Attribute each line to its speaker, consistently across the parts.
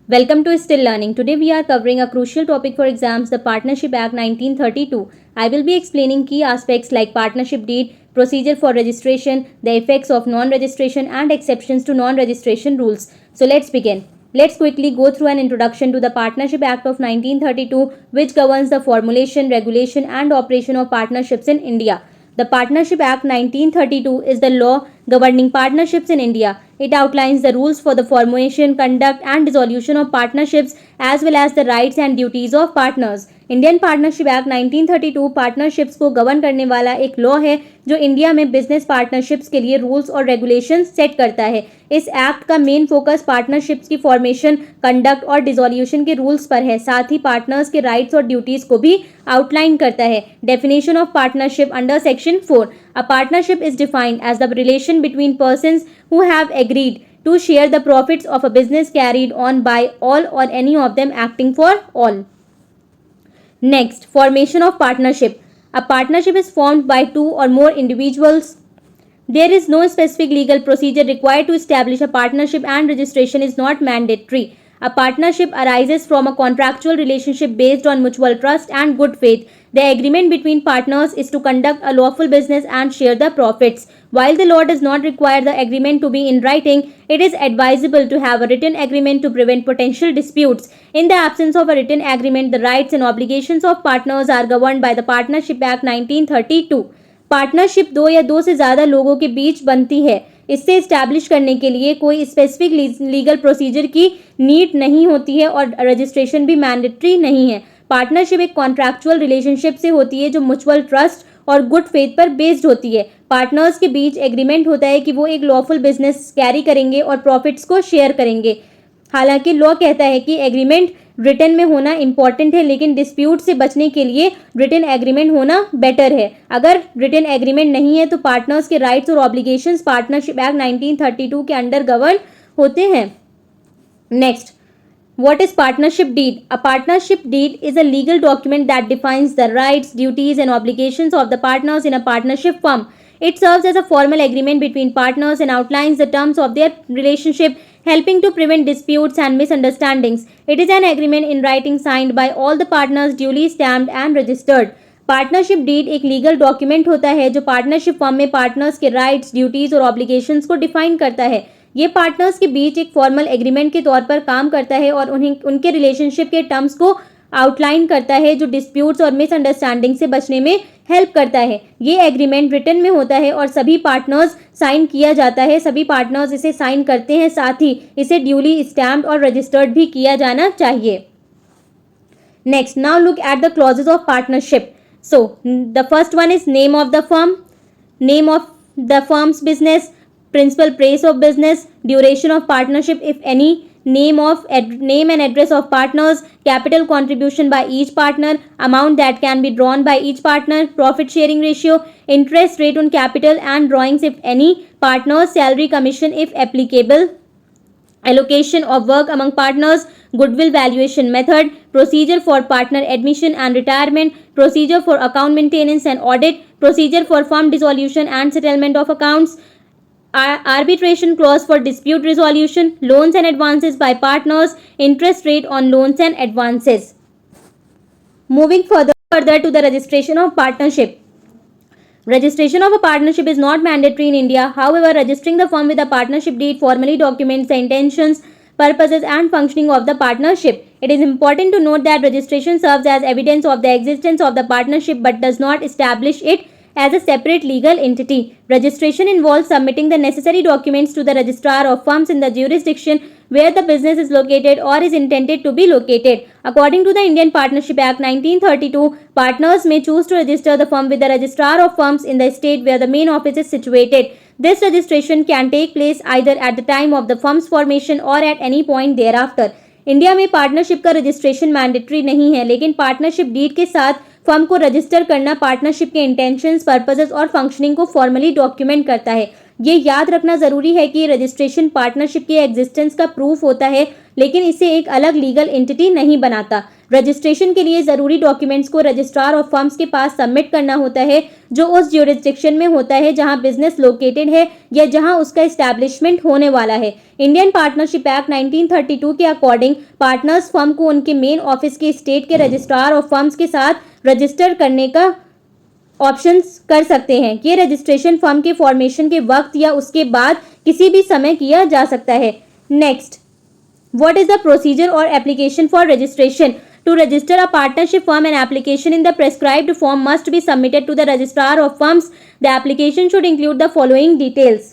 Speaker 1: Welcome to Still Learning. Today we are covering a crucial topic for exams, the Partnership Act 1932. I will be explaining key aspects like partnership deed, procedure for registration, the effects of non-registration and exceptions to non-registration rules. So let's begin. Let's quickly go through an introduction to the Partnership Act of 1932, which governs the formulation, regulation and operation of partnerships in India. The Partnership Act 1932 is the law governing partnerships in India. It outlines the rules for the formation, conduct and dissolution of partnerships as well as the rights and duties of partners. Indian partnership act 1932 partnerships को govern करने वाला एक law है जो India में business partnerships के लिए rules और रेगुलेशंस सेट करता है. इस एक्ट का मेन फोकस पार्टनरशिप्स की फॉर्मेशन, कंडक्ट और डिसोल्यूशन के रूल्स पर है. साथ ही पार्टनर्स के राइट्स और ड्यूटीज को भी आउटलाइन करता है. Definition of partnership under section 4. A partnership is defined as the relation between persons who have agreed to share the profits of a business carried on by all or any of them acting for all. Next, formation of partnership. A partnership is formed by two or more individuals. There is no specific legal procedure required to establish a partnership and registration is not mandatory. A partnership arises from a contractual relationship based on mutual trust and good faith. The agreement between partners is to conduct a lawful business and share the profits. While the law does not require the agreement to be in writing, it is advisable to have a written agreement to prevent potential disputes. In the absence of a written agreement, the rights and obligations of partners are governed by the Partnership Act 1932. Partnership दो या दो से ज़्यादा लोगों के बीच बनती है. इससे इस्टेब्लिश करने के लिए कोई स्पेसिफिक लीगल प्रोसीजर की नीड नहीं होती है और रजिस्ट्रेशन भी मैंडेटरी नहीं है. पार्टनरशिप एक कॉन्ट्रैक्चुअल रिलेशनशिप से होती है जो म्यूचुअल ट्रस्ट और गुड फेथ पर बेस्ड होती है. पार्टनर्स के बीच एग्रीमेंट होता है कि वो एक लॉफुल बिजनेस कैरी करेंगे और प्रॉफिट्स को शेयर करेंगे. हालांकि लॉ कहता है कि एग्रीमेंट रिटन में होना इंपॉर्टेंट है, लेकिन डिस्प्यूट से बचने के लिए रिटन एग्रीमेंट होना बेटर है. अगर रिटन एग्रीमेंट नहीं है तो पार्टनर्स के राइट्स और ऑब्लिगेशंस पार्टनरशिप एक्ट 1932 के अंडर गवर्न होते हैं. Next, what is partnership deed? A partnership deed is a legal document that defines the rights, duties and obligations of the partners in a partnership firm. It serves as a formal agreement between partners and outlines the terms of their relationship, helping to prevent disputes and misunderstandings. It is an agreement in writing signed by all the partners, duly stamped and registered. Partnership deed एक legal document होता है जो partnership firm में partners के rights, duties और obligations को define करता है. ये पार्टनर्स के बीच एक फॉर्मल एग्रीमेंट के तौर पर काम करता है और उन्हें उनके रिलेशनशिप के टर्म्स को आउटलाइन करता है जो डिस्प्यूट्स और मिसअंडरस्टैंडिंग से बचने में हेल्प करता है. ये एग्रीमेंट रिटन में होता है और सभी पार्टनर्स साइन किया जाता है. सभी पार्टनर्स इसे साइन करते हैं. साथ ही इसे ड्यूली स्टैम्प्ड और रजिस्टर्ड भी किया जाना चाहिए. Next, now look at the clauses of partnership. So, the first one is name of the firm, name of the firm's business, principal place of business, duration of partnership if any, name and address of partners, capital contribution by each partner, amount that can be drawn by each partner, profit sharing ratio, interest rate on capital and drawings if any, partners, salary commission if applicable, allocation of work among partners, goodwill valuation method, procedure for partner admission and retirement, procedure for account maintenance and audit, procedure for firm dissolution and settlement of accounts, arbitration clause for dispute resolution, loans and advances by partners, interest rate on loans and advances. Moving further to the registration of partnership. Registration of a partnership is not mandatory in India. However, registering the firm with a partnership deed formally documents the intentions, purposes and functioning of the partnership. It is important to note that registration serves as evidence of the existence of the partnership but does not establish it as a separate legal entity. Registration involves submitting the necessary documents to the registrar of firms in the jurisdiction where the business is located or is intended to be located. According to the Indian Partnership Act 1932, partners may choose to register the firm with the registrar of firms in the state where the main office is situated. This registration can take place either at the time of the firm's formation or at any point thereafter. India में partnership का registration mandatory नहीं है, लेकिन partnership deed के साथ firm को register करना partnership के इंटेंशंस, पर्पसेस और फंक्शनिंग को फॉर्मली डॉक्यूमेंट करता है. ये याद रखना ज़रूरी है कि रजिस्ट्रेशन पार्टनरशिप की एग्जिस्टेंस का प्रूफ होता है लेकिन इसे एक अलग लीगल एंटिटी नहीं बनाता। रजिस्ट्रेशन के लिए जरूरी डॉक्यूमेंट्स को रजिस्ट्रार ऑफ फर्म्स के पास सबमिट करना होता है जो उस ज्यूरिसडिक्शन में होता है जहां बिजनेस लोकेटेड है या जहां उसका एस्टैब्लिशमेंट होने वाला है। इंडियन पार्टनरशिप एक्ट 1932 के अकॉर्डिंग पार्टनर्स फर्म को उनके मेन ऑफिस के स्टेट के रजिस्ट्रार ऑफ फर्म्स के साथ रजिस्टर करने का ऑप्शंस कर सकते हैं। ये रजिस्ट्रेशन फर्म के फॉर्मेशन के वक्त या उसके बाद किसी भी समय किया जा सकता है। Next, what is the procedure और application for registration? To register a partnership firm, an application in the prescribed form must be submitted to the registrar of firms. The application should include the following details: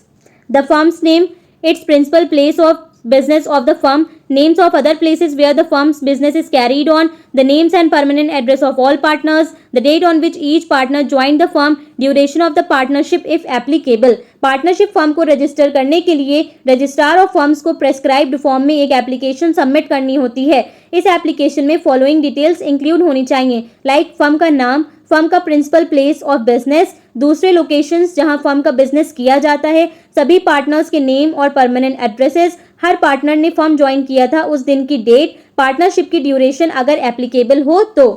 Speaker 1: the firm's name, its principal place of business of the firm, names of other places where the firm's business is carried on, the names and permanent address of all partners, the date on which each partner joined the firm, duration of the partnership if applicable. Partnership firm को register करने के लिए registrar of firms को prescribed form में एक application submit करनी होती है। इस एप्लीकेशन में फॉलोइंग डिटेल्स इंक्लूड होनी चाहिए, लाइक फर्म का नाम, फर्म का प्रिंसिपल प्लेस ऑफ बिजनेस, दूसरे लोकेशंस जहां फर्म का बिजनेस किया जाता है, सभी पार्टनर्स के नेम और परमानेंट एड्रेसेस, हर पार्टनर ने फर्म ज्वाइन किया था उस दिन की डेट, पार्टनरशिप की ड्यूरेशन अगर एप्लीकेबल हो तो।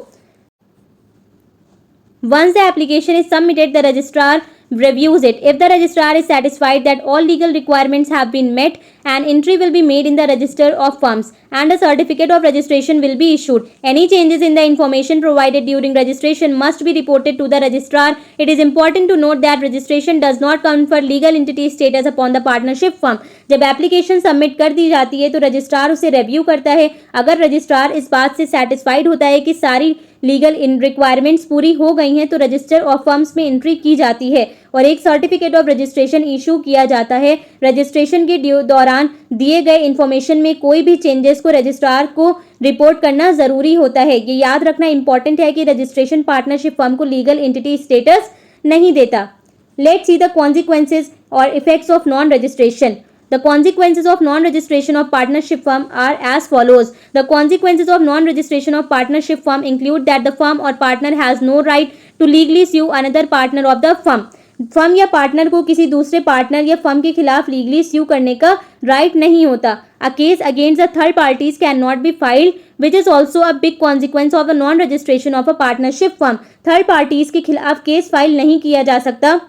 Speaker 1: Once the application is submitted, the registrar reviews it. If the registrar is satisfied that all legal requirements have been met, an entry will be made in the register of firms and a certificate of registration will be issued. Any changes in the information provided during registration must be reported to the registrar. It is important to note that registration does not confer legal entity status upon the partnership firm. जब application submit कर दी जाती है तो registrar उसे review करता है। अगर registrar इस बात से सेटिस्फाइड होता है कि सारी लीगल रिक्वायरमेंट्स पूरी हो गई हैं तो रजिस्टर ऑफ फर्म्स में एंट्री की जाती है और एक सर्टिफिकेट ऑफ रजिस्ट्रेशन इशू किया जाता है। रजिस्ट्रेशन के दौरान दिए गए इन्फॉर्मेशन में कोई भी चेंजेस को रजिस्ट्रार को रिपोर्ट करना जरूरी होता है। ये याद रखना इंपॉर्टेंट है कि रजिस्ट्रेशन पार्टनरशिप फर्म को लीगल एंटिटी स्टेटस नहीं देता। लेट्स सी द कॉन्सिक्वेंसेज और effects of non registration. The consequences of non-registration of partnership firm are as follows. The consequences of non-registration of partnership firm include that the firm or partner has no right to legally sue another partner of the firm. Firm या partner को किसी दूसरे partner या firm के खिलाफ legally स्यू करने का right नहीं होता. A case against the third parties cannot be filed, which is also a big consequence of the non-registration of a partnership firm. Third parties के खिलाफ केस फाइल नहीं किया जा सकता,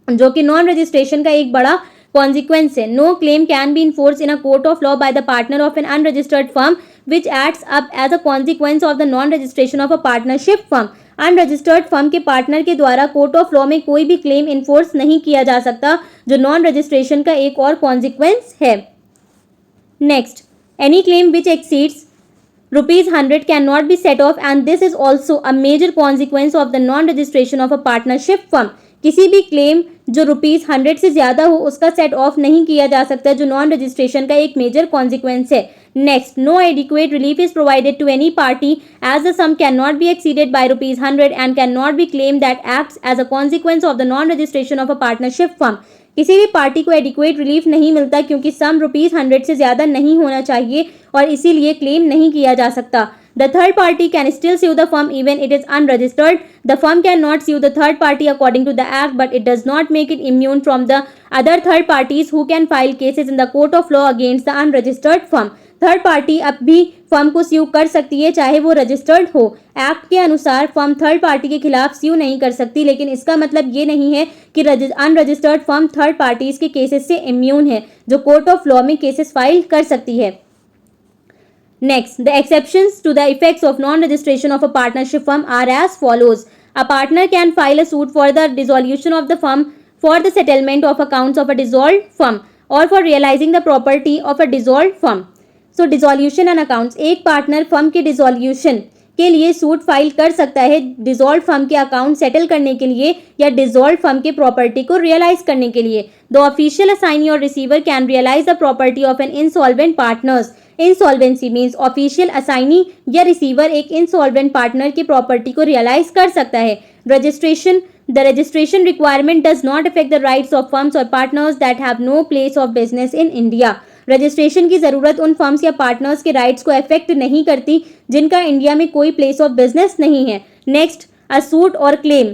Speaker 1: जो कि नॉन रजिस्ट्रेशन का एक बड़ा consequence है. No claim can be enforced in a court of law by the partner of an unregistered firm, which adds up as a consequence of the non-registration of a partnership firm. Unregistered firm के partner के द्वारा court of law में कोई भी claim enforce नहीं किया जा सकता, जो नॉन रजिस्ट्रेशन का एक और कॉन्सिक्वेंस है. Next, any claim which exceeds ₹100 cannot be set off, and this is also a major consequence of the non-registration of a partnership firm. किसी भी क्लेम जो ₹100 से ज्यादा हो उसका सेट ऑफ नहीं किया जा सकता, जो नॉन रजिस्ट्रेशन का एक मेजर कॉन्सिक्वेंस है. Next, no adequate relief is provided to any party as the sum can not be exceeded by ₹100 and can not be claim that acts as a consequence of the non registration of a partnership firm. किसी भी party को adequate relief नहीं मिलता क्योंकि सम ₹100 से ज्यादा नहीं होना चाहिए और इसीलिए क्लेम नहीं किया जा सकता. The third party can still sue the firm even it is unregistered. The firm cannot sue the third party according to the act, but it does not make it immune from the other third parties who can file cases in the court of law against the unregistered firm. Third party अब भी firm को स्यू कर सकती है चाहे वो registered हो. Act के अनुसार फर्म थर्ड पार्टी के खिलाफ स्यू नहीं कर सकती, लेकिन इसका मतलब ये नहीं है कि अनरजिस्टर्ड फर्म थर्ड पार्टीज के केसेस से इम्यून है, जो कोर्ट ऑफ लॉ में केसेस फाइल कर सकती है. Next, the exceptions to the effects of non-registration of a partnership firm are as follows. A partner can file a suit for the dissolution of the firm, for the settlement of accounts of a dissolved firm, or for realizing the property of a dissolved firm. So, dissolution and accounts. एक partner firm के dissolution के लिए suit file कर सकता है dissolve firm के account settle करने के लिए या डिसॉल्व फर्म के प्रॉपर्टी को रियलाइज करने के लिए. द ऑफिशियल असाइनी और receiver can realise the property of an insolvent partners. Insolvency means official assignee या रिसीवर एक इंसॉल्वेंट पार्टनर की प्रॉपर्टी को रियलाइज कर सकता है. Registration. The registration requirement does not affect the rights of firms or partners that have no place of business in India. Registration की जरूरत उन फर्म्स या पार्टनर्स के राइट्स को अफेक्ट नहीं करती जिनका इंडिया में कोई प्लेस ऑफ बिजनेस नहीं है. नेक्स्ट, अ सूट और claim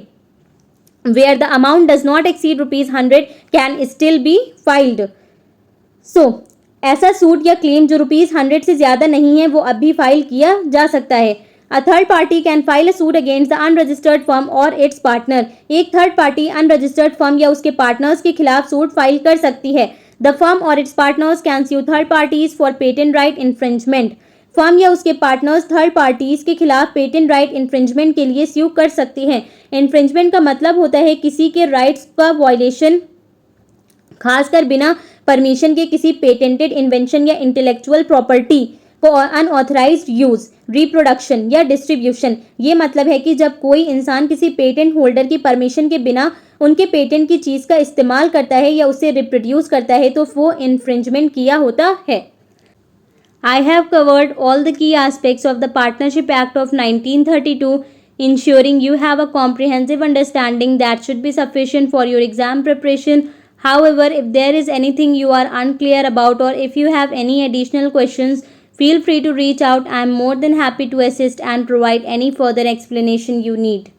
Speaker 1: where the amount does not exceed ₹100 can still be filed. So, ऐसा सूट या क्लेम जो ₹100 से ज़्यादा नहीं है वो अब भी फाइल किया जा सकता है। A third party can file a suit against the unregistered firm or its partner. एक थर्ड पार्टी अनरजिस्टर्ड फर्म या उसके पार्टनर्स के खिलाफ सूट फाइल कर सकती है। The firm or its partners can sue third parties for patent right infringement. Firm या उसके पार्टनर्स थर्ड पार्टीज के खिलाफ पेटेंट राइट इन्फ्रिंजमेंट के लिए स्यू कर सकती हैं। इन्फ्रिंजमेंट का मतलब होता है किसी के राइट्स का वायलेशन, खासकर बिना परमिशन के किसी पेटेंटेड इन्वेंशन या इंटेलेक्चुअल प्रॉपर्टी को अनऑथराइज्ड यूज, रिप्रोडक्शन या डिस्ट्रीब्यूशन। ये मतलब है कि जब कोई इंसान किसी पेटेंट होल्डर की परमिशन के बिना उनके पेटेंट की चीज़ का इस्तेमाल करता है या उसे रिप्रोड्यूस करता है तो वो इन्फ्रिंजमेंट किया होता है। I have covered all the key aspects of the Partnership Act of 1932, ensuring you have a comprehensive understanding that should be sufficient for your exam preparation. However, if there is anything you are unclear about or if you have any additional questions, feel free to reach out. I am more than happy to assist and provide any further explanation you need.